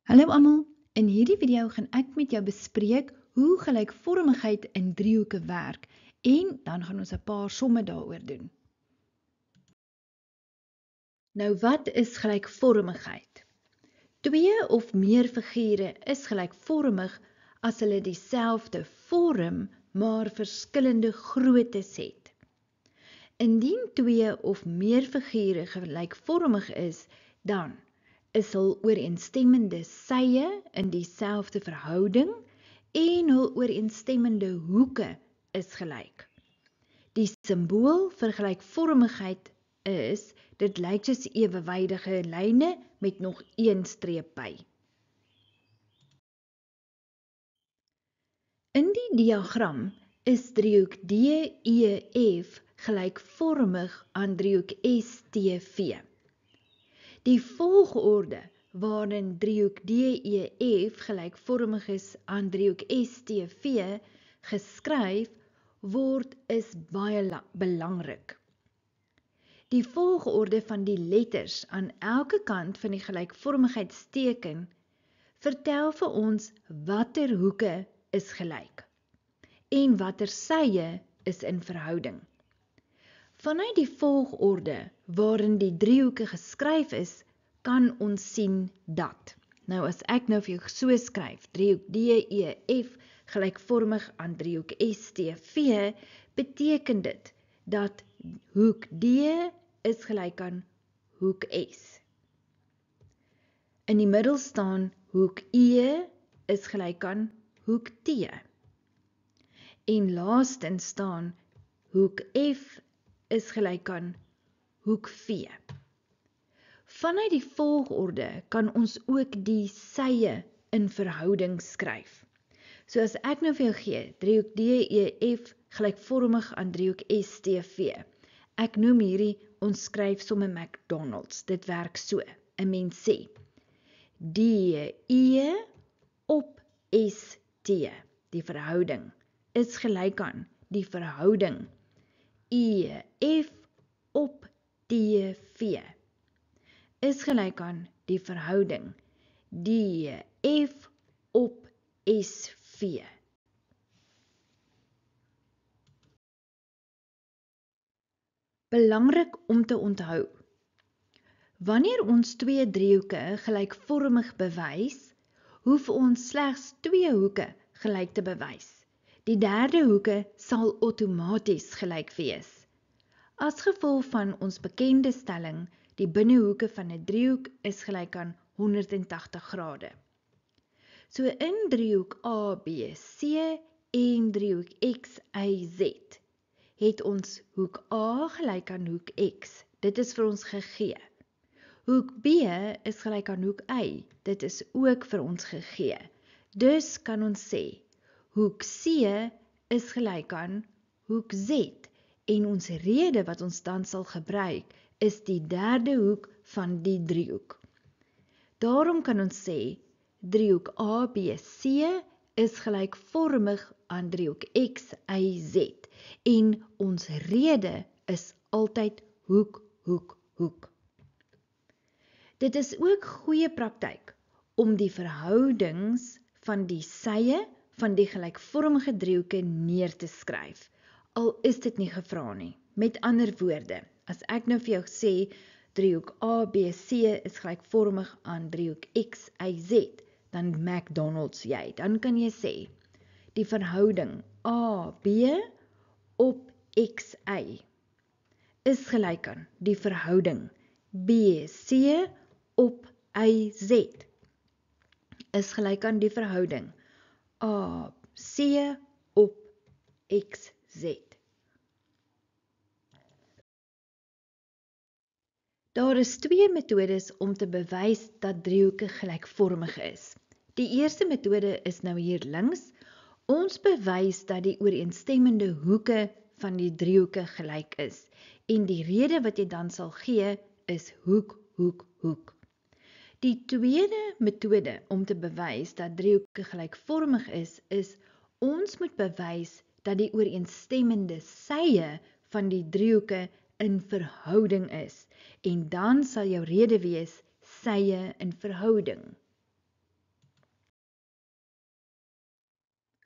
Hallo almal, in hierdie video gaan ek met jou bespreek hoe gelykvormigheid in driehoeke werk en dan gaan ons 'n paar somme daaroor doen. Nou wat is gelykvormigheid? Twee of meer figure is gelykvormig as hulle dieselfde vorm maar verskillende groottes het. Indien twee of meer figure gelykvormig is, dan is hul ooreenstemmende sye in dieselfde verhouding en hul ooreenstemmende hoeke is gelyk. Die simbool vir gelykvormigheid is, dit lyk soos ewewydige lyne met nog een streep by. In die diagram is driehoek DEF gelykvormig aan driehoek STV. Die volgorde waarin driehoek DEF gelykvormig is aan driehoek STV geskryf word is baie belangrik. Die volgorde van die letters aan elke kant van die gelykvormigheidsteken vertel vir ons watter hoeke is gelyk en watter sye is in verhouding. Vanuit die volgorde waarin die driehoeke geskryf is, kan ons sien dat. Nou as ek nou vir jou so skryf, driehoek DEF gelykvormig aan driehoek STV, beteken dit dat hoek D is gelyk aan hoek S. In die middel staan hoek E is gelyk aan hoek T. En laastens staan hoek F is gelyk aan hoek V. Vanuit die volgorde kan ons ook die sye in verhouding skryf. So as ek nou vir jou gee, driehoek DEF gelykvormig aan driehoek STV. Ek noem hierdie, ons skryf somme McDonald's. Dit werk so. 'n Mens sê DE op ST, die verhouding, is gelyk aan die verhouding EF op TV is gelyk aan die verhouding DF op SV. Belangrik om te onthou, wanneer ons twee driehoeke gelykvormig bewys, hoef ons slegs twee hoeke gelyk te bewys. Die derde hoeke sal outomaties gelyk wees. As gevolg van ons bekende stelling, die binnehoeke van 'n driehoek is gelyk aan 180 grade. So in driehoek ABC en driehoek XYZ het ons hoek A gelyk aan hoek X. Dit is vir ons gegee. Hoek B is gelyk aan hoek Y. Dit is ook vir ons gegee. Dus kan ons sê hoek C is gelyk aan hoek Z en ons rede wat ons dan sal gebruik is die derde hoek van die driehoek. Daarom kan ons sê driehoek ABC is gelykvormig aan driehoek XYZ en ons rede is altyd hoek, hoek, hoek. Dit is ook goeie praktyk om die verhoudings van die sye van die gelykvormige driehoeke neer te skryf, al is dit nie gevra nie. Met ander woorde, as ek nou vir jou sê, driehoek ABC is gelykvormig aan driehoek XYZ, dan McDonald's jy. Dan kan jy sê, die verhouding AB op XY is gelyk aan die verhouding BC op YZ is gelyk aan die verhouding AC op XZ. Daar is twee metodes om te bewys dat driehoeke gelykvormig is. Die eerste metode is nou hier links. Ons bewys dat die ooreenstemmende hoeke van die driehoeke gelyk is. En die rede wat jy dan sal gee is hoek, hoek, hoek. Die tweede metode om te bewys dat driehoeke gelykvormig is ons moet bewys dat die ooreenstemmende sye van die driehoeke in verhouding is. En dan sal jou rede wees sye in verhouding.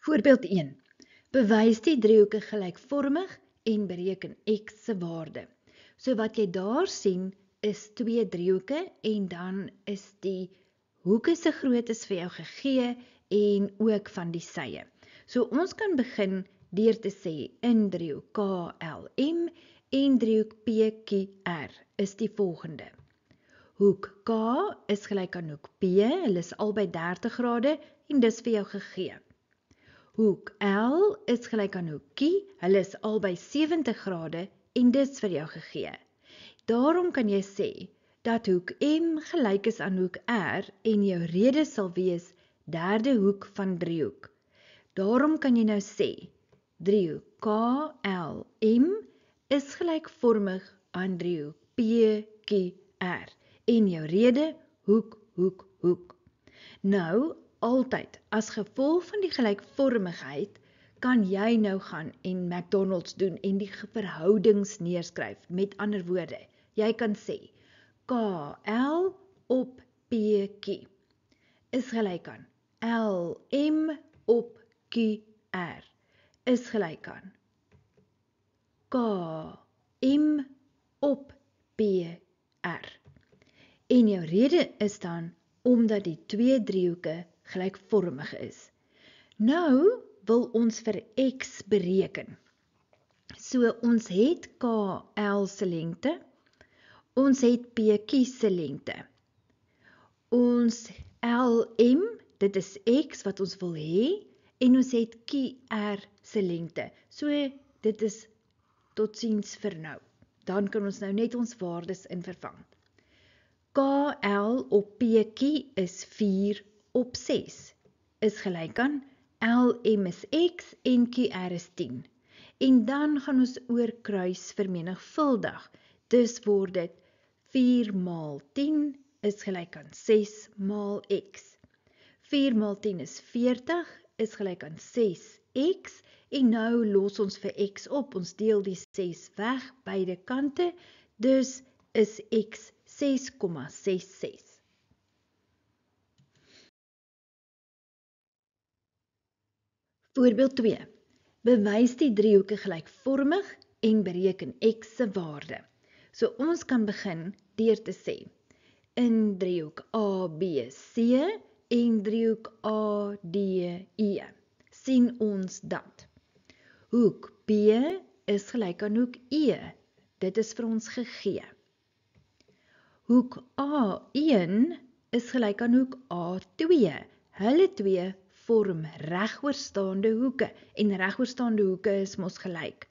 Voorbeeld 1. Bewys die driehoeke gelykvormig en bereken x se waarde. So wat jy daar sien is 2 driehoeke en dan is die hoeke se groottes vir jou gegee en ook van die sye. So ons kan begin deur te sê in driehoek KLM en driehoek PQR is die volgende. Hoek K is gelyk aan hoek P, hulle is albei 30 grade en dis vir jou gegee. Hoek L is gelyk aan hoek Q, hulle is albei 70 grade en dis vir jou gegee. Daarom kan jy sê dat hoek M gelyk is aan hoek R en jou rede sal wees derde hoek van driehoek. Daarom kan jy nou sê driehoek KLM is gelykvormig aan driehoek PQR en jou rede hoek, hoek, hoek. Nou, altyd, as gevolg van die gelykvormigheid, kan jy nou gaan en McDonald's doen en die verhoudings neerskryf. Met ander woorde, jy kan sê KL op PQ is gelyk aan LM op QR is gelyk aan KM op PR. En jou rede is dan omdat die 2 driehoeke gelykvormig is. Nou wil ons vir x bereken. So ons het KL se lengte, ons het PQ se lengte. Ons LM, dit is x wat ons wil hê, en ons het QR se lengte. So dit is totsiens vir nou. Dan kan ons nou net ons waardes in vervang. KL op PQ is 4 op 6, is gelyk aan LM is x en QR is 10. En dan gaan ons oorkruis vermenigvuldig. Dus word dit 4 maal 10 is gelyk aan 6 maal x. 4 maal 10 is 40, is gelyk aan 6x. En nou los ons vir x op, ons deel die 6 weg beide kante, dus is x 6,66. Voorbeeld 2. Bewys die driehoeke gelykvormig en bereken x se waarde. So ons kan begin deur te sê, in driehoek ABC en driehoek ADE, sien ons dat hoek B is gelyk aan hoek E, dit is vir ons gegee. Hoek A1 is gelyk aan hoek A2, hulle twee vorm regoorstaande hoeke, en regoorstaande hoeke is mos gelyk.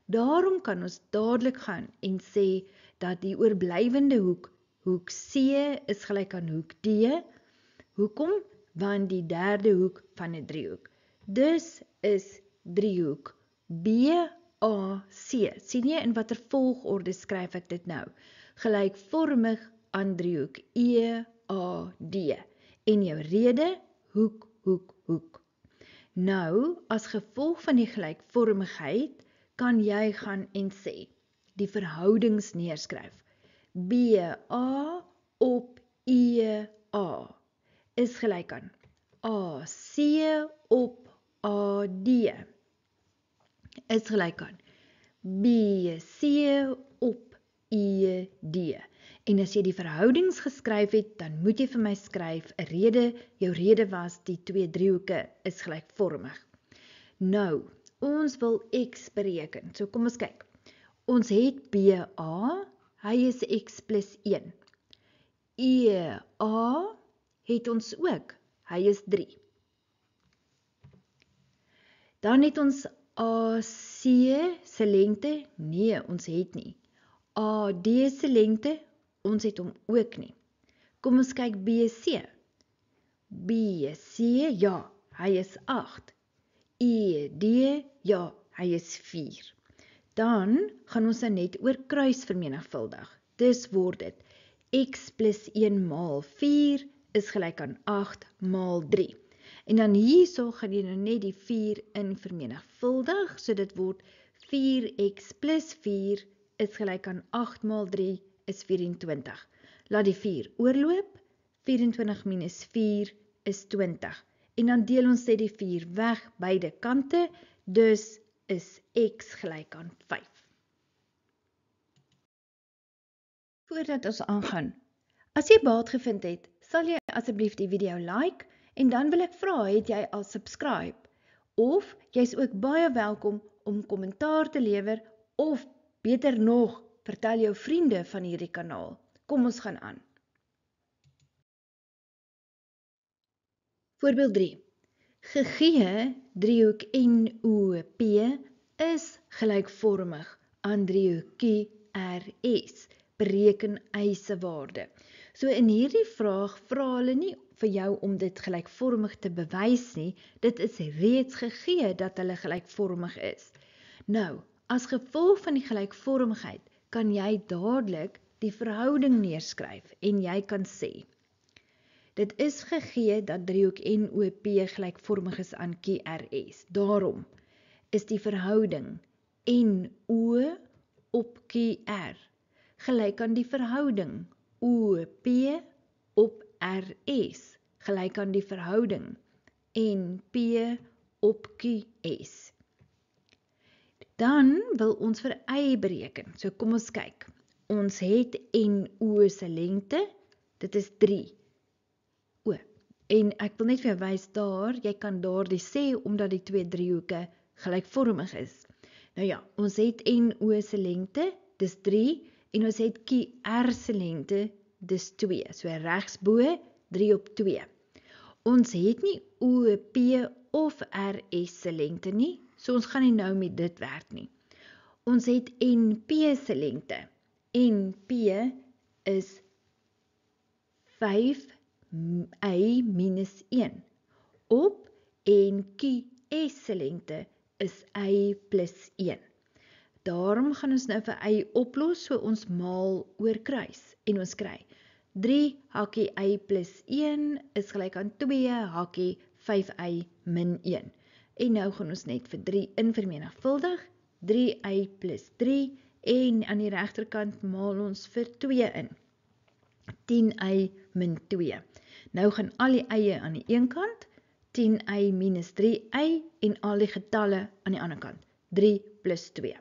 Daarom kan ons dadelik gaan en sê dat die oorblywende hoek, hoek C, is gelyk aan hoek D. Hoekom? Want die derde hoek van 'n driehoek. Dus is driehoek BAC, sien jy in watter volgorde skryf ek dit nou? Gelykvormig aan driehoek EAD. En jou rede, hoek, hoek, hoek. Nou, as gevolg van die gelykvormigheid, kan jy gaan en sê, die verhoudings neerskryf. BA op EA is gelyk aan AC op AD is gelyk aan BC op ED. En as jy die verhoudings geskryf het, dan moet jy vir my skryf 'n rede. Jou rede was die 2 driehoeke is gelykvormig. Nou, ons wil x bereken. So kom ons kyk. Ons het BA, hy is x plus 1. EA het ons ook, hy is 3. Dan het ons AC se lengte, nee, ons het nie. AD se lengte, ons het hom ook nie. Kom ons kyk BC. BC, ja, hy is 8. ED, ja, hy is 4. Dan gaan ons net oor kruis vermenigvuldig. Dus word dit x plus 1 maal 4 is gelyk aan 8 maal 3. En dan hierso gaan jy nou net die 4 in vermenigvuldig, so dit word 4x plus 4 is gelyk aan 8 maal 3 is 24. Laat die 4 oorloop, 24 minus 4 is 20. en dan deel ons net die 4 weg beide kante, dus is x gelyk aan 5. Voordat ons aangaan, as jy baat gevind het, sal jy asseblief die video like en dan wil ek vra, het jy al subscribe? Of jy's ook baie welkom om kommentaar te lewer of beter nog, vertel jou vriende van hierdie kanaal. Kom ons gaan aan. Voorbeeld 3. Gegee driehoek NOP is gelykvormig aan driehoek QRS. Bereken y se waarde. So in hierdie vraag vra hulle nie vir jou om dit gelykvormig te bewys nie, dit is reeds gegee dat hulle gelykvormig is. Nou, as gevolg van die gelykvormigheid kan jy dadelik die verhouding neerskryf en jy kan sê, dit is gegee dat driehoek NOP gelykvormig is aan QRS. Daarom is die verhouding NO op QR gelyk aan die verhouding OP op RS, gelyk aan die verhouding NP op QS. Dan wil ons vir y bereken. So kom ons kyk. Ons het NO se lengte, dit is 3. En ek wil net vir jou wys daar, jy kan daardie sê, omdat die twee driehoeke gelykvormig is. Nou ja, ons het NO se lengte, dis 3, en ons het QR se lengte, dis 2. So regsbo, 3 op 2. Ons het nie OP of RS se lengte nie, so ons gaan nie nou met dit werk nie. Ons het NP se lengte. NP is 5y minus 1 op en QS se lengte is y plus 1. Daarom gaan ons nou vir y oplos, so ons maal oor kruis en ons kry 3 hakkie y plus 1 is gelyk aan 2 hakkie 5y min 1. En nou gaan ons net vir 3 vermenigvuldig, 3y plus 3 en aan die regterkant maal ons vir 2 in. 10y min 2. Nou gaan al die eie aan die een kant, 10y minus 3y en al die getalle aan die ander kant, 3 plus 2.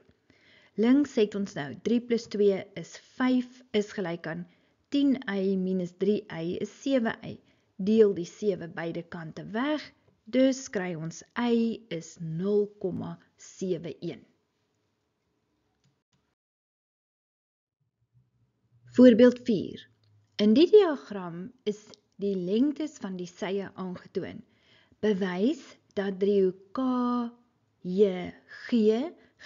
Links het ons nou 3 plus 2 is 5 is gelyk aan 10y minus 3y is 7y. Deel die 7 beide kante weg, dus kry ons y is 0,71. Voorbeeld 4. In die diagram is die lengtes van die sye aangetoon. Bewys dat driehoek KJG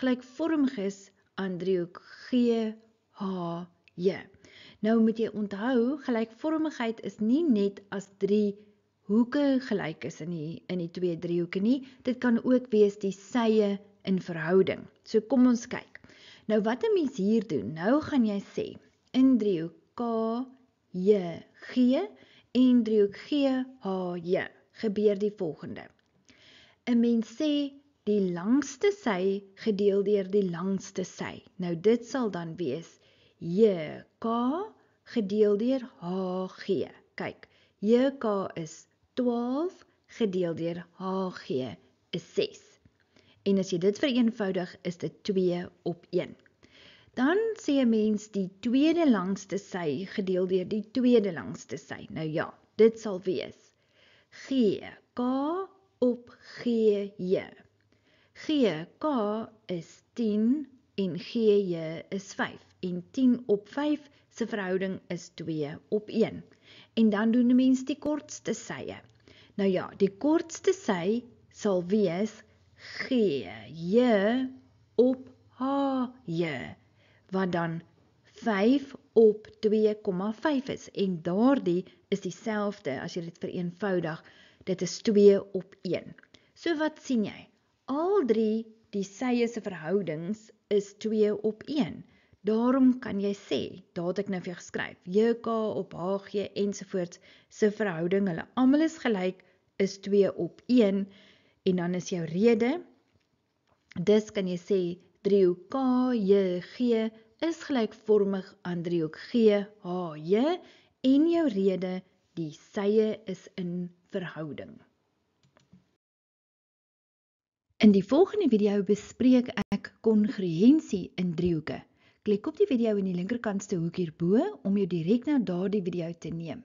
gelykvormig is aan driehoek GHJ. Nou moet jy onthou, gelykvormigheid is nie net as 3 hoeke gelyk is in die twee driehoeke nie, dit kan ook wees die sye in verhouding. So kom ons kyk. Nou wat 'n mens hier doen, nou gaan jy sê, in driehoek KJG en driehoek GHJ gebeur die volgende. 'n Mens sê die langste sy gedeel deur die langste sy. Nou dit sal dan wees JK gedeel deur HG. Kyk, JK is 12 gedeel deur HG is 6. En as jy dit vereenvoudig, is dit 2 op 1. Dan sê 'n mens die tweede langste sy gedeel deur die tweede langste sy. Nou ja, dit sal wees GK op GJ. GK is 10 en GJ is 5. En 10 op 5 se verhouding is 2 op 1. En dan doen 'n mens die kortste sye. Nou ja, die kortste sy sal wees GJ op HJ, wat dan 5 op 2,5 is. En daardie is dieselfde as jy dit vereenvoudig, dit is 2 op 1. So wat sien jy? Al drie die sye se verhoudings is 2 op 1. Daarom kan jy sê, daar het ek nou vir jou geskryf, JK op HG ensovoorts se verhouding, hulle almal is gelyk, is 2 op 1, en dan is jou rede, dus kan jy sê, driehoek KJG is gelykvormig aan driehoek GHJ, en jou rede, die sye is in verhouding. In die volgende video bespreek ek kongruensie in driehoeke. Klik op die video in die linkerkantste hoek hierbo om jou direk na daardie video te neem.